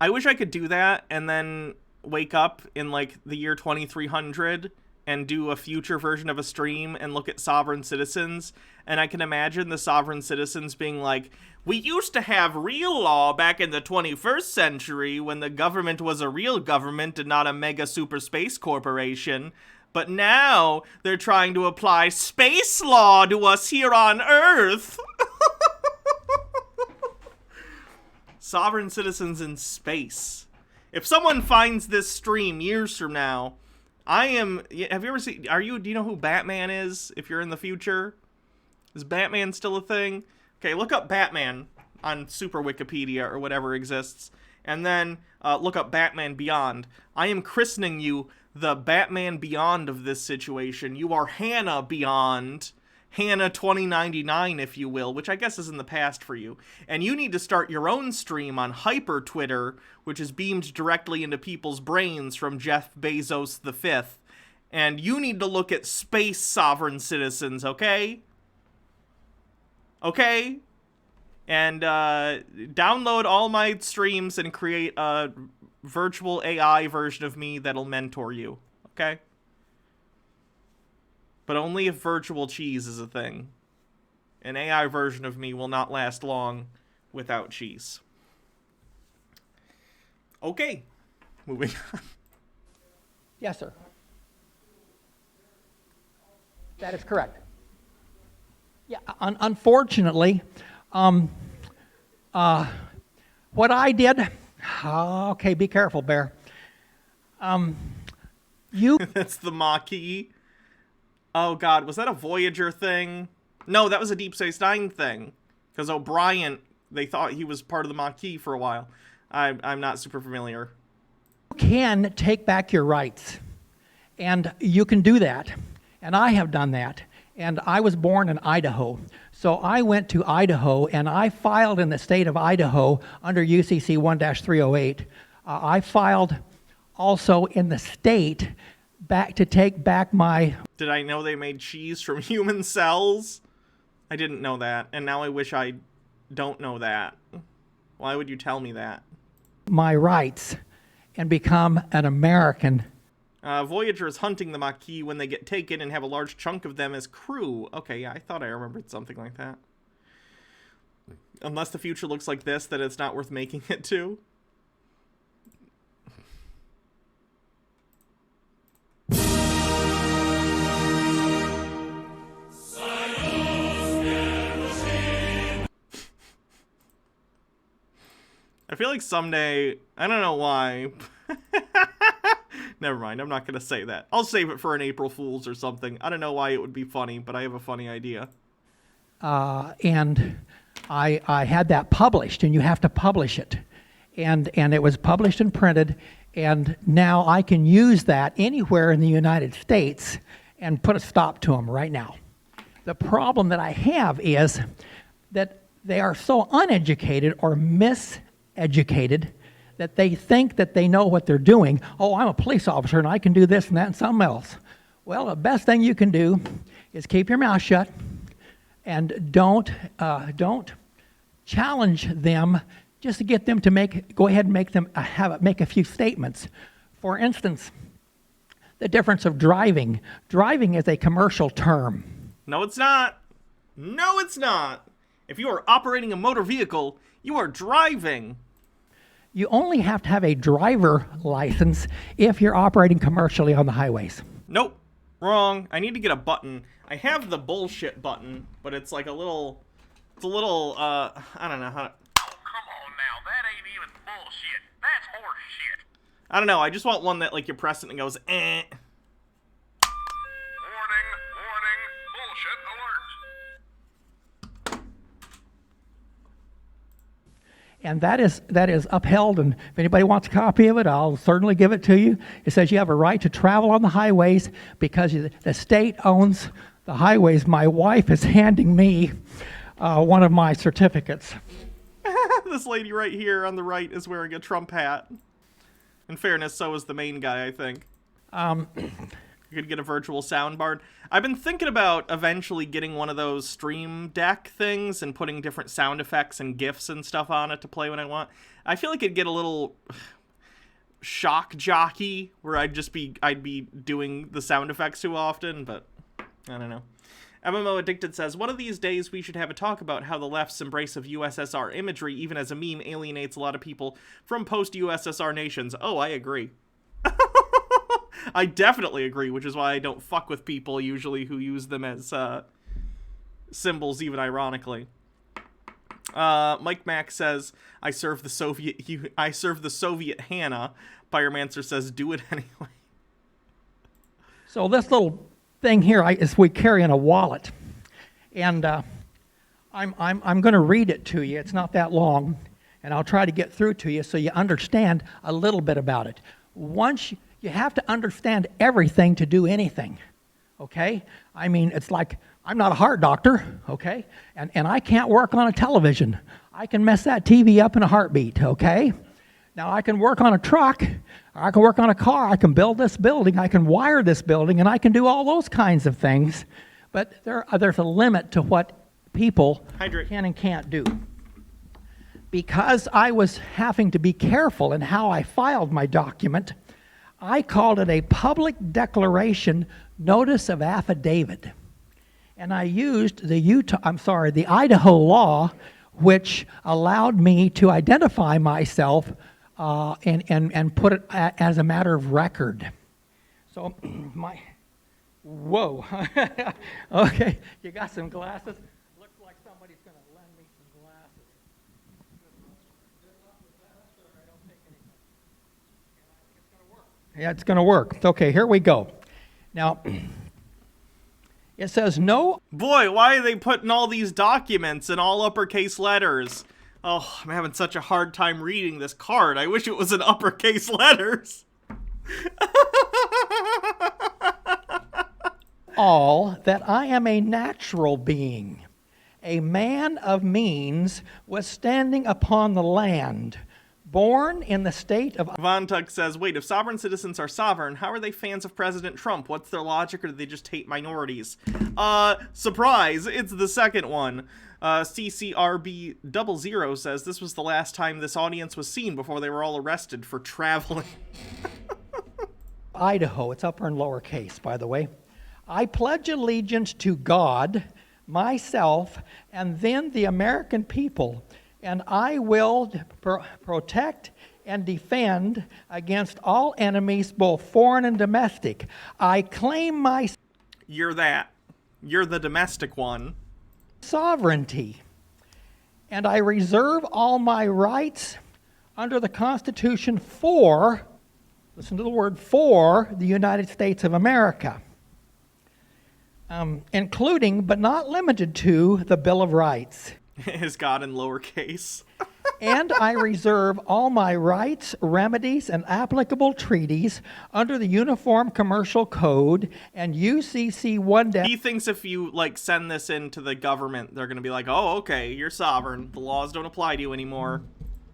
I wish I could do that and then wake up in like the year 2300 and do a future version of a stream and look at sovereign citizens, and I can imagine the sovereign citizens being like, we used to have real law back in the 21st century when the government was a real government and not a mega super space corporation, but now they're trying to apply space law to us here on Earth. Sovereign citizens in space. If someone finds this stream years from now, have you ever seen, do you know who Batman is if you're in the future? Is Batman still a thing? Okay, look up Batman on Super Wikipedia or whatever exists, and then look up Batman Beyond. I am christening you the Batman Beyond of this situation. You are Hannah Beyond. Hannah 2099, if you will, which I guess is in the past for you. And you need to start your own stream on Hyper Twitter, which is beamed directly into people's brains from Jeff Bezos V. And you need to look at space sovereign citizens, okay? Okay? And download all my streams and create a virtual AI version of me that'll mentor you, okay? But only if virtual cheese is a thing. An AI version of me will not last long without cheese. Okay. Moving on. Yes, sir. That is correct. Yeah, unfortunately, what I did... okay, be careful, Bear. That's the Maquis. Oh, God, was that a Voyager thing? No, that was a Deep Space Nine thing. Because O'Brien, they thought he was part of the Maquis for a while. I'm not super familiar. You can take back your rights. And you can do that. And I have done that. And I was born in Idaho. So I went to Idaho, and I filed in the state of Idaho under UCC 1-308. I filed also in the state to take back my... Did I know they made cheese from human cells? I didn't know that, and now I wish I don't know that. Why would you tell me that? My rights and become an American. Voyager is hunting the Maquis when they get taken and have a large chunk of them as crew. Okay, yeah, I thought I remembered something like that. Unless the future looks like this, that it's not worth making it to. I feel like someday, I don't know why. Never mind, I'm not going to say that. I'll save it for an April Fool's or something. I don't know why it would be funny, but I have a funny idea. And I had that published, and you have to publish it. And it was published and printed, and now I can use that anywhere in the United States and put a stop to them right now. The problem that I have is that they are so uneducated or miseducated that they think that they know what they're doing. Oh, I'm a police officer and I can do this and that and something else. Well, the best thing you can do is keep your mouth shut and don't challenge them, just to get them to go ahead and make a few statements. For instance, the difference of driving. Driving is a commercial term. No, it's not. No, it's not. If you are operating a motor vehicle, you are driving. You only have to have a driver license if you're operating commercially on the highways. Nope. Wrong. I need to get a button. I have the bullshit button, but it's like a little... It's a little, I don't know how to... Oh, come on now. That ain't even bullshit. That's horse shit. I don't know. I just want one that, like, you press it and it goes, eh. Warning, warning, bullshit alert. And that is upheld, and if anybody wants a copy of it, I'll certainly give it to you. It says you have a right to travel on the highways because the state owns the highways. My wife is handing me one of my certificates. This lady right here on the right is wearing a Trump hat. In fairness, so is the main guy, I think. You could get a virtual soundboard. I've been thinking about eventually getting one of those Stream Deck things and putting different sound effects and GIFs and stuff on it to play when I want. I feel like it'd get a little shock jockey where I'd be doing the sound effects too often, but I don't know. MMO Addicted says, one of these days we should have a talk about how the left's embrace of USSR imagery, even as a meme, alienates a lot of people from post-USSR nations. Oh, I agree. I definitely agree, which is why I don't fuck with people usually who use them as symbols, even ironically. Mike Mack says, I serve the Soviet Hannah. Pyromancer says, do it anyway. So this little thing here is we carry in a wallet, and I'm going to read it to you. It's not that long, and I'll try to get through to you so you understand a little bit about it. You have to understand everything to do anything, okay? I mean, it's like, I'm not a heart doctor, okay? And I can't work on a television. I can mess that TV up in a heartbeat, okay? Now, I can work on a truck, or I can work on a car, I can build this building, I can wire this building, and I can do all those kinds of things, but there's a limit to what people can and can't do. Because I was having to be careful in how I filed my document, I called it a public declaration notice of affidavit. And I used the Idaho law, which allowed me to identify myself and put it as a matter of record. So whoa. Okay, you got some glasses? Looks like somebody's going to lend me some glasses. Yeah, it's going to work. Okay, here we go. Now, it says no. Boy, why are they putting all these documents in all uppercase letters? Oh, I'm having such a hard time reading this card. I wish it was in uppercase letters. All that I am a natural being, a man of means, was standing upon the land, born in the state of... Von Tuck says, wait, if sovereign citizens are sovereign, how are they fans of President Trump? What's their logic, or do they just hate minorities? Surprise, it's the second one. CCRB00 says, this was the last time this audience was seen before they were all arrested for traveling. Idaho, it's upper and lower case, by the way. I pledge allegiance to God, myself, and then the American people, and I will protect and defend against all enemies, both foreign and domestic. I claim my... You're that. You're the domestic one. Sovereignty. And I reserve all my rights under the Constitution for, listen to the word, for the United States of America. Including, but not limited to, the Bill of Rights. Is God in lowercase? And I reserve all my rights, remedies, and applicable treaties under the Uniform Commercial Code and UCC 1. He thinks if you, like, send this into the government, they're going to be like, oh, okay, you're sovereign. The laws don't apply to you anymore.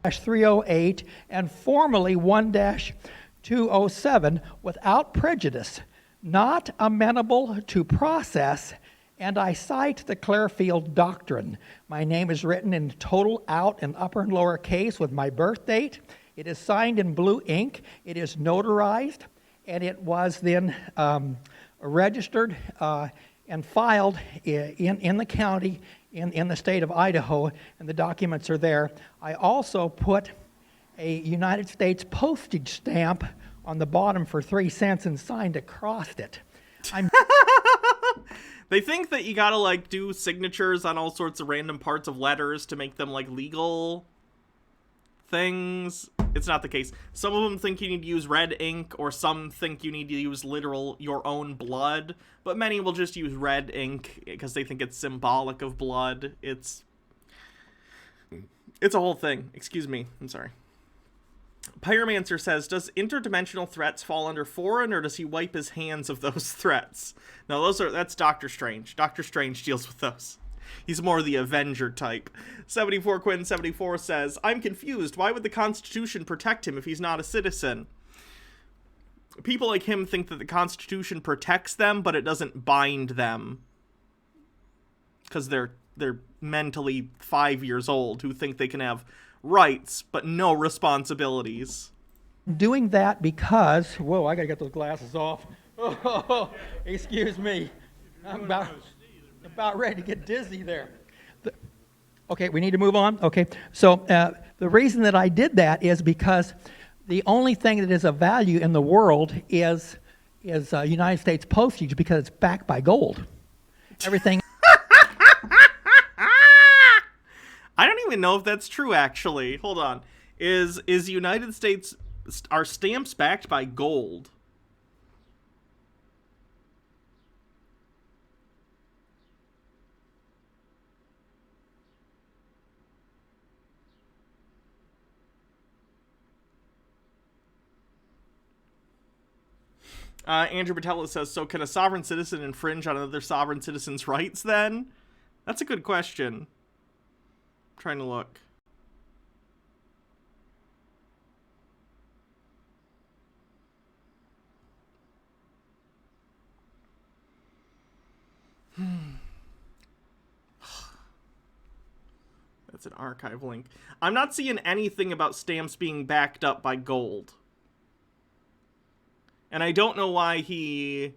308 and formally 1-207 without prejudice, not amenable to process, and I cite the Clarefield Doctrine. My name is written in total out and upper and lower case with my birth date. It is signed in blue ink. It is notarized, and it was then registered and filed in the county in the state of Idaho, and the documents are there. I also put a United States postage stamp on the bottom for 3 cents and signed across it. They think that you gotta, like, do signatures on all sorts of random parts of letters to make them, like, legal things. It's not the case. Some of them think you need to use red ink, or some think you need to use literal your own blood, but many will just use red ink because they think it's symbolic of blood. It's a whole thing. Excuse me. I'm sorry. Pyromancer says, does interdimensional threats fall under foreign, or does he wipe his hands of those threats? No, that's Doctor Strange. Doctor Strange deals with those. He's more the Avenger type. 74 Quinn 74 says, I'm confused. Why would the Constitution protect him if he's not a citizen? People like him think that the Constitution protects them, but it doesn't bind them. Because they're mentally 5 years old who think they can have rights, but no responsibilities. Doing that because, whoa, I gotta get those glasses off. Oh, excuse me. I'm about ready to get dizzy there. Okay, we need to move on. Okay, so the reason that I did that is because the only thing that is of value in the world is United States postage, because it's backed by gold. Everything. I don't even know if that's true, actually. Hold on. Is United States, are stamps backed by gold? Andrew Patella says, so can a sovereign citizen infringe on another sovereign citizen's rights then? That's a good question. I'm trying to look. That's an archive link. I'm not seeing anything about stamps being backed up by gold. And I don't know why he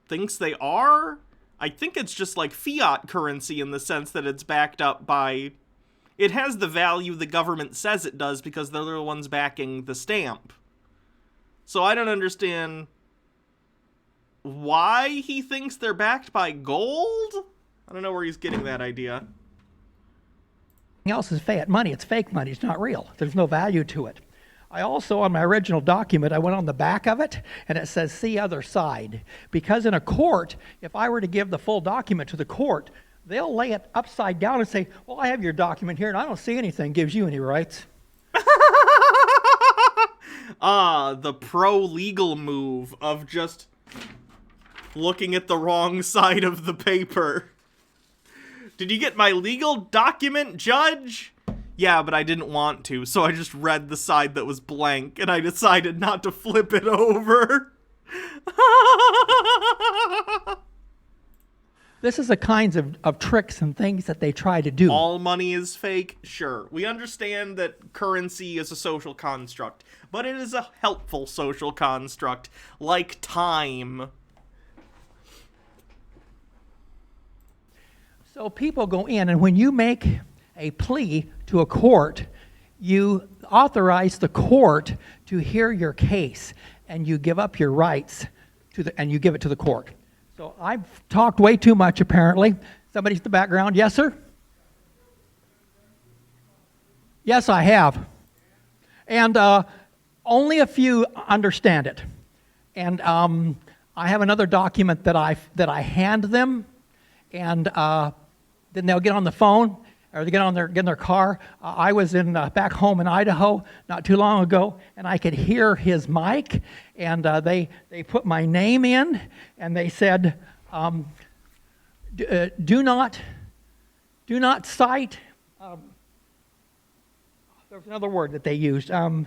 thinks they are. I think it's just like fiat currency in the sense that it's backed up by... It has the value the government says it does because they're the ones backing the stamp. So I don't understand why he thinks they're backed by gold? I don't know where he's getting that idea. Else is fiat money. It's fake money. It's not real. There's no value to it. I also, on my original document, I went on the back of it, and it says, see other side. Because in a court, if I were to give the full document to the court, they'll lay it upside down and say, well, I have your document here, and I don't see anything gives you any rights. The pro-legal move of just looking at the wrong side of the paper. Did you get my legal document, Judge? Yeah, but I didn't want to, so I just read the side that was blank, and I decided not to flip it over. This is the kinds of tricks and things that they try to do. All money is fake? Sure. We understand that currency is a social construct, but it is a helpful social construct, like time. So people go in, and when you make a plea to a court, you authorize the court to hear your case, and you give up your rights and you give it to the court. So I've talked way too much, apparently. Somebody's in the background. Yes, sir? Yes, I have. And only a few understand it. And I have another document that I hand them, and then they'll get on the phone, or they get in their car. I was back home in Idaho not too long ago, and I could hear his mic, and they put my name in, and they said, do not cite. There was another word that they used to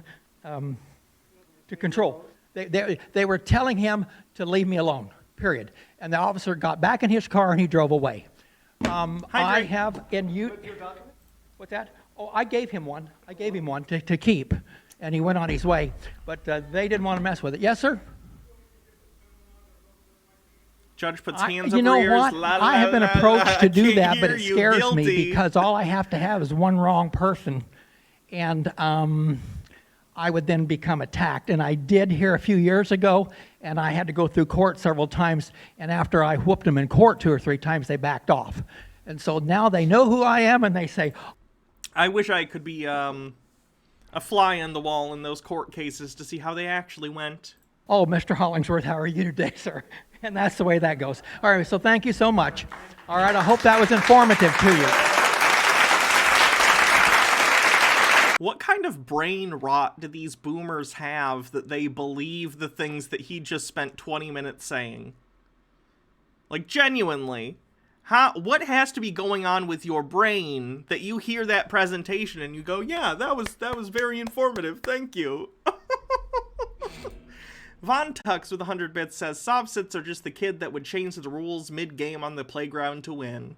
control. They were telling him to leave me alone. Period. And the officer got back in his car and he drove away. I have in you. What's that? Oh, I gave him one. I gave him one to keep, and he went on his way. But they didn't want to mess with it. Yes, sir? Judge puts hands you over know ears. what? La, la, I have been la, approached la, to do can't that, but hear it you, scares me guilty. because all I have to have is one wrong person, and I would then become attacked. And I did here a few years ago, and I had to go through court several times, and after I whooped them in court 2 or 3 times, they backed off. And so now they know who I am, and they say, I wish I could be a fly on the wall in those court cases to see how they actually went. "Oh, Mr. Hollingsworth, how are you today, sir?" And that's the way that goes. All right, so thank you so much. All right, I hope that was informative to you. What kind of brain rot do these boomers have that they believe the things that he just spent 20 minutes saying? Like, genuinely. What has to be going on with your brain that you hear that presentation and you go, yeah, that was very informative, thank you. Von Tux with 100 bits says, sov-cits are just the kid that would change the rules mid-game on the playground to win.